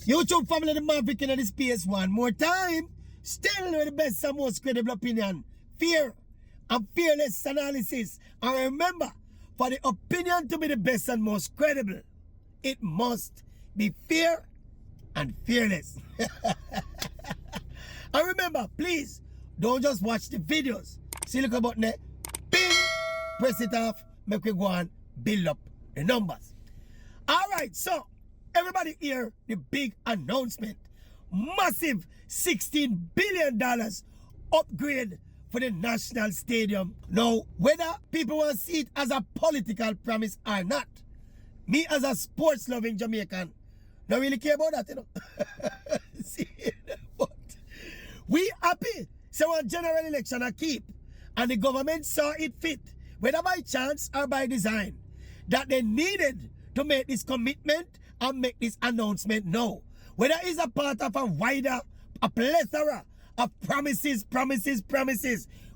YouTube family, the Maverick in the space one more time. Still with the best and most credible opinion, fair and fearless analysis. And remember, for the opinion to be the best and most credible, it must be fair and fearless. And remember, please, don't just watch the videos. See, look about there. Bing! Press it off. Make we go and build up the numbers. Alright, so everybody hear the big announcement. Massive $16 billion upgrade for the National Stadium. Now, whether people want to see it as a political promise or not, me as a sports loving Jamaican don't really care about that, you know. See, but we happy. So one general election I keep, and the government saw it fit, whether by chance or by design, that they needed to make this commitment and make this announcement now. Whether it's a part of a wider, a plethora of promises,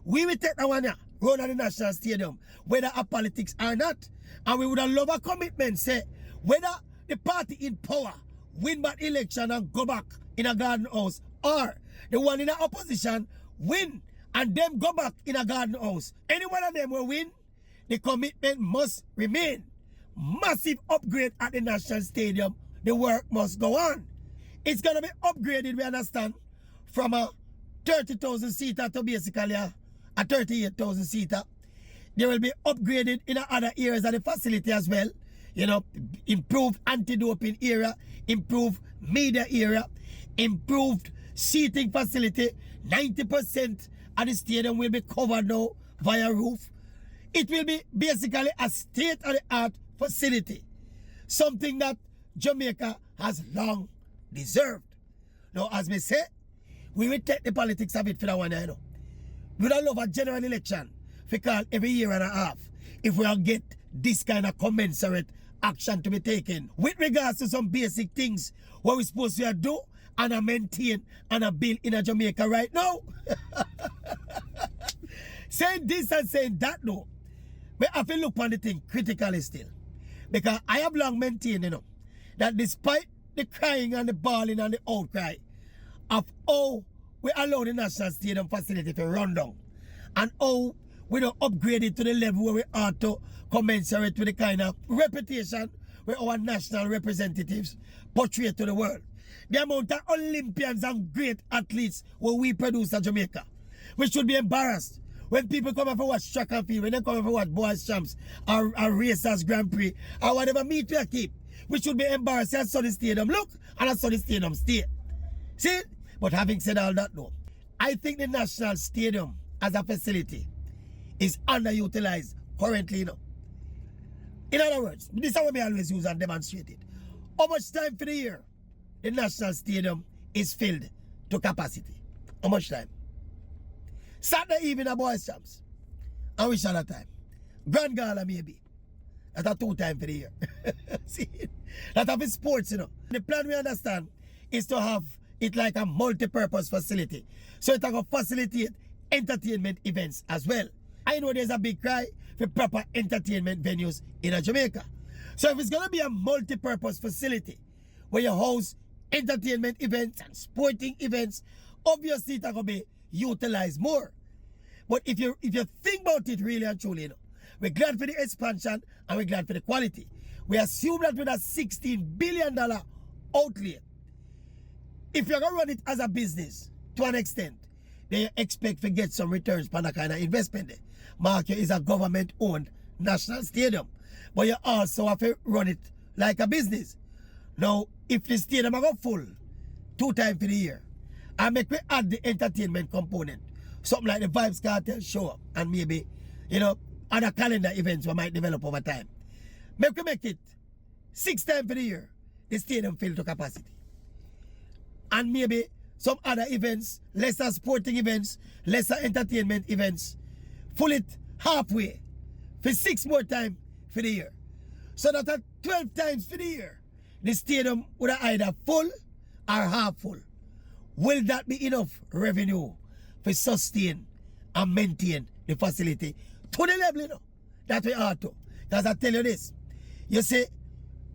we will take that one here, run at the National Stadium, whether a politics or not. And we would have loved a commitment, say, whether the party in power win that election and go back in a garden house, or the one in the opposition win and them go back in a garden house. Any one of them will win, the commitment must remain. Massive upgrade at the National Stadium. The work must go on. It's going to be upgraded, we understand, from a 30,000 seater to basically a 38,000 seater. They will be upgraded in other areas of the facility as well. You know, improved anti-doping area, improved media area, improved seating facility. 90% of the stadium will be covered now via roof. It will be basically a state-of-the-art facility. Something that Jamaica has long deserved. Now, as we say, we will take the politics of it for that one, you know. We don't love a general election because every year and a half, if we don't get this kind of commensurate action to be taken with regards to some basic things what we're supposed to do and maintain and build in a Jamaica right now. Saying this and saying that, no, we have to look on the thing critically still. Because I have long maintained, you know, that despite the crying and the bawling and the outcry of how we allow the National Stadium facility to run down, and how we don't upgrade it to the level where we ought to commensurate with the kind of reputation where our national representatives portray to the world. The amount of Olympians and great athletes where we produce in Jamaica. We should be embarrassed when people come over watch track and field, when they come over watch boys champs or racers Grand Prix or whatever meet we keep. We should be embarrassed at Sunny Stadium. Look, and at Sunny Stadium stay. See? But having said all that though, I think the National Stadium as a facility is underutilized currently, you know. In other words, this is what we always use and demonstrate it. How much time for the year the National Stadium is filled to capacity? How much time? Saturday evening a boys champs. And which other time? Grand Gala maybe. That's a 2 times for the year. See? That have sports, you know. The plan we understand is to have it like a multi-purpose facility. So it will facilitate entertainment events as well. I know there's a big cry for proper entertainment venues in Jamaica. So if it's going to be a multi-purpose facility where you host entertainment events and sporting events, obviously it's going to be utilized more. But if you think about it really and truly, you know, we're glad for the expansion and we're glad for the quality. We assume that with a $16 billion outlay, if you're going to run it as a business to an extent, then you expect to get some returns for that kind of investment. Mark, is a government-owned national stadium, but you also have to run it like a business. Now, if the stadium are full 2 times for the year, and make we add the entertainment component, something like the Vibes Cartel show, and maybe, you know, other calendar events we might develop over time. Make it 6 times for the year, the stadium filled to capacity. And maybe some other events, lesser sporting events, lesser entertainment events, full it halfway for 6 more times for the year. So that at 12 times for the year, the stadium would either full or half full. Will that be enough revenue for sustain and maintain the facility to the level, you know, that we ought to? Because I tell you this, you see,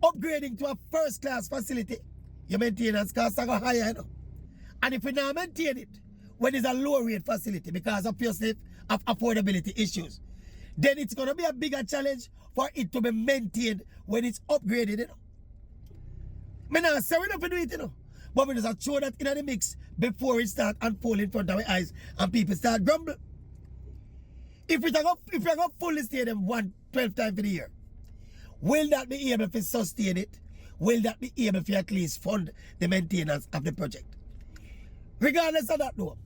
upgrading to a first-class facility your maintenance costs are go higher, you know. And if we now maintain it, when it's a low rate facility, because obviously of affordability issues, then it's going to be a bigger challenge for it to be maintained when it's upgraded, you know. I not say we don't do it, you know. But we just throw that in the mix before it start unfolding in front of our eyes and people start grumbling. If we go full stadium 12 times for the year, will that be able to sustain it? Will that be able to at least fund the maintenance of the project? Regardless of that though,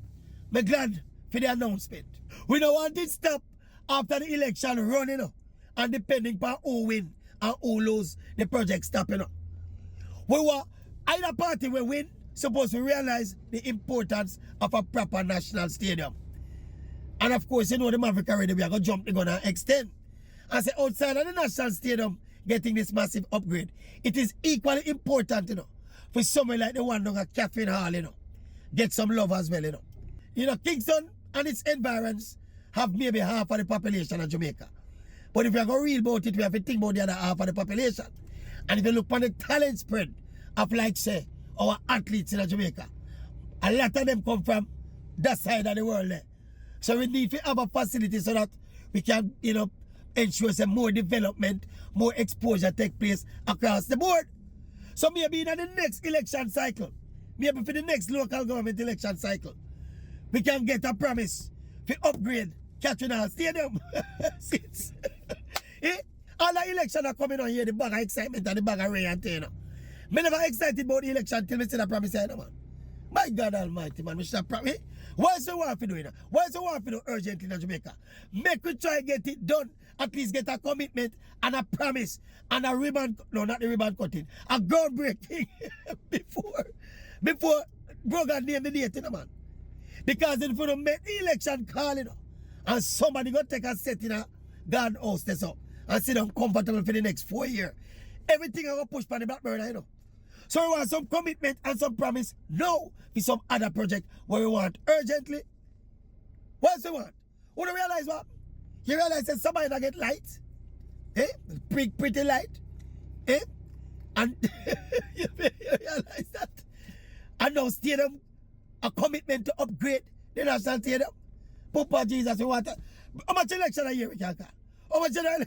I'm glad for the announcement. We don't want it stop after the election running, you know, and depending upon who win and who lose, the project stop, you know. We want either party will win, supposed to realize the importance of a proper national stadium. And of course, you know the Maverick already, we are going to jump the gun and extend. And say outside of the national stadium getting this massive upgrade, it is equally important, you know, for somewhere like the one down at Caffeine Hall, you know, get some love as well, you know. You know, Kingston and its environs have maybe half of the population of Jamaica. But if we are going to read about it, we have to think about the other half of the population. And if you look on the talent spread of, like, say, our athletes in Jamaica, a lot of them come from that side of the world there. So we need to have a facility so that we can, you know, ensure some more development, more exposure take place across the board. So maybe in the next election cycle, maybe for the next local government election cycle, we can get a promise to upgrade Catherine Hall Stadium. All the elections are coming on here, the bag of excitement and the bag of rain and thing, you know. Me never excited about the election till me see the promise here, man. My God Almighty, man, we should have promise. Why is the war for doing that? Why is the war for doing urgently in Jamaica? Make we try get it done. At least get a commitment and a promise and a ribbon, no, not the ribbon cutting, a groundbreaking before Brogan name the date, you know, man. Because if we don't make the election call, you know, and somebody go take a set in a garden house, that's up, and sit down comfortable for the next 4 years, everything I go push by the back burner, you know. So we want some commitment and some promise now for some other project where we want urgently. What else we want? You don't realize what? You realize that somebody not get light? Eh? Pretty light? Eh? And you realize that? And now stadium, a commitment to upgrade the national stadium. Papa Jesus, we want to. How much election a year we can call? How much election?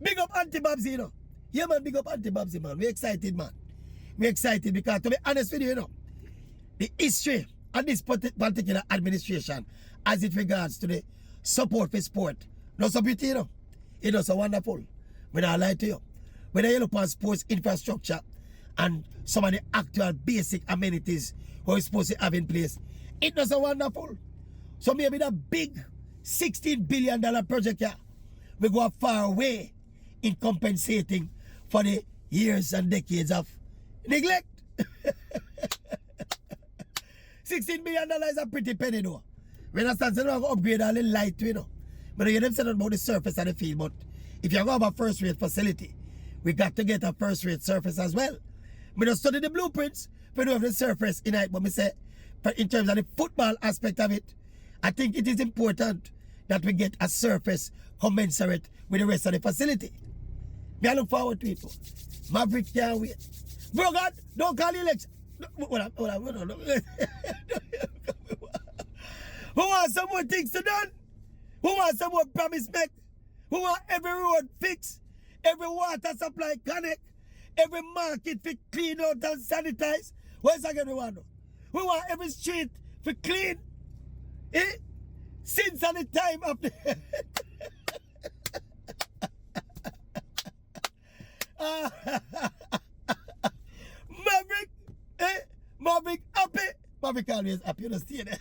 Big up Anti-Babsy, you know. Yeah, man, big up Anti-Babsy, man. We're excited, man. We're excited because, to be honest with you, you know, the history of this particular administration as it regards to the support for sport, not so beauty, you know. It was so wonderful. When I lie to you, when I look at sports infrastructure and some of the actual basic amenities we're supposed to have in place, it was so wonderful. So maybe that big $16 billion project here will go far away in compensating for the years and decades of neglect. $16 billion is a pretty penny though. We understand so don't upgrade all the light, you know. But you them said about the surface of the field, but if you're going to have a first rate facility, we got to get a first rate surface as well. We don't study the blueprints, we don't have the surface in it, but we say in terms of the football aspect of it, I think it is important that we get a surface commensurate with the rest of the facility. I look forward to it. Maverick can't wait. Bro, God, don't call the election. Hold on. Who wants some more things to done? Who wants some more promise make? Who want every road fixed? Every water supply connect? Every market for clean out and sanitize? Where's that going want? We want every street for clean. Eh? Since at the time of the Maverick, Maverick happy. Maverick always happy, you know, stay there.